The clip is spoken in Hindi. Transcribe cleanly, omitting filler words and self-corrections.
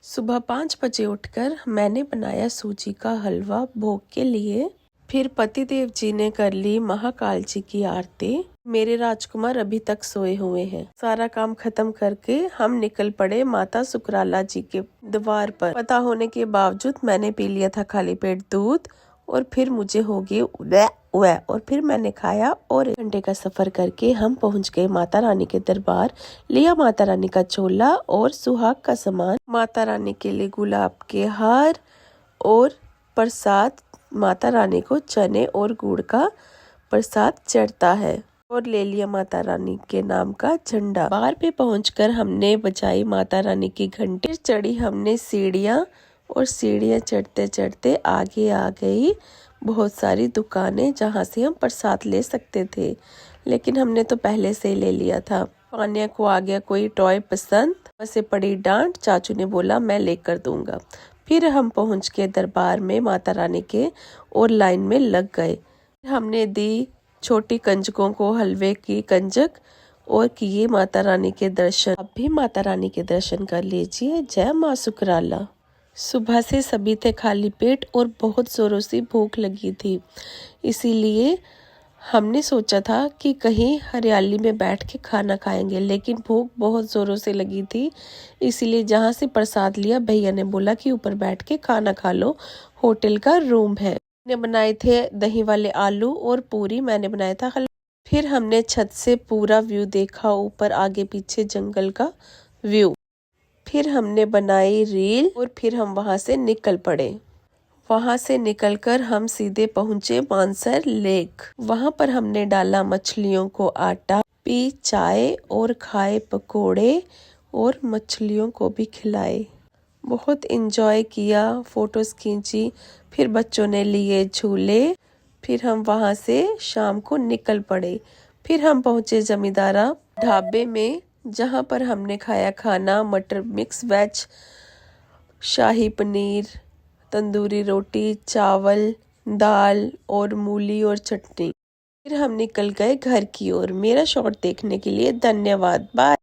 सुबह 5 बजे उठकर मैंने बनाया सूजी का हलवा भोग के लिए। फिर पतिदेव जी ने कर ली महाकाल जी की आरती। मेरे राजकुमार अभी तक सोए हुए हैं। सारा काम खत्म करके हम निकल पड़े माता सुकराला जी के द्वार पर। पता होने के बावजूद मैंने पी लिया था खाली पेट दूध और फिर मुझे हो गई और फिर मैंने खाया और 1 घंटे का सफर करके हम पहुंच गए माता रानी के दरबार। लिया माता रानी का चोला और सुहाग का सामान। माता रानी के लिए गुलाब के हार और प्रसाद। माता रानी को चने और गुड़ का प्रसाद चढ़ता है और ले लिया माता रानी के नाम का झंडा। बाहर पे पहुंचकर हमने बजाई माता रानी की घंटी। चढ़ी हमने सीढ़ियां और सीढ़ियां चढ़ते चढ़ते आगे आ गई बहुत सारी दुकानें जहां से हम प्रसाद ले सकते थे, लेकिन हमने तो पहले से ही ले लिया था। पानिया को आ गया कोई टॉय पसंद, वैसे पड़ी डांट। चाचू ने बोला मैं लेकर दूंगा। फिर हम पहुंच के दरबार में माता रानी के और लाइन में लग गए। हमने दी छोटी कंजकों को हलवे की कंजक और किए माता रानी के दर्शन। अब भी माता रानी के दर्शन कर लीजिए। जय माँ सुकराला। सुबह से सभी थे खाली पेट और बहुत जोरों से भूख लगी थी, इसीलिए हमने सोचा था कि कहीं हरियाली में बैठ के खाना खाएंगे, लेकिन भूख बहुत जोरों से लगी थी, इसीलिए जहां से प्रसाद लिया भैया ने बोला कि ऊपर बैठ के खाना खा लो, होटल का रूम है। मैंने बनाए थे दही वाले आलू और पूरी, मैंने बनाया था हलवा। फिर हमने छत से पूरा व्यू देखा, ऊपर आगे पीछे जंगल का व्यू। फिर हमने बनाई रील और फिर हम वहां से निकल पड़े। वहां से निकलकर हम सीधे पहुंचे मानसर लेक। वहां पर हमने डाला मछलियों को आटा, पी चाय और खाए पकोड़े और मछलियों को भी खिलाए। बहुत एंजॉय किया, फोटोज खींची। फिर बच्चों ने लिए झूले। फिर हम वहां से शाम को निकल पड़े। फिर हम पहुंचे जमींदारा ढाबे में, जहां पर हमने खाया खाना मटर मिक्स वेज, शाही पनीर, तंदूरी रोटी, चावल, दाल और मूली और चटनी। फिर हम निकल गए घर की ओर। मेरा शॉर्ट देखने के लिए धन्यवाद। बाय।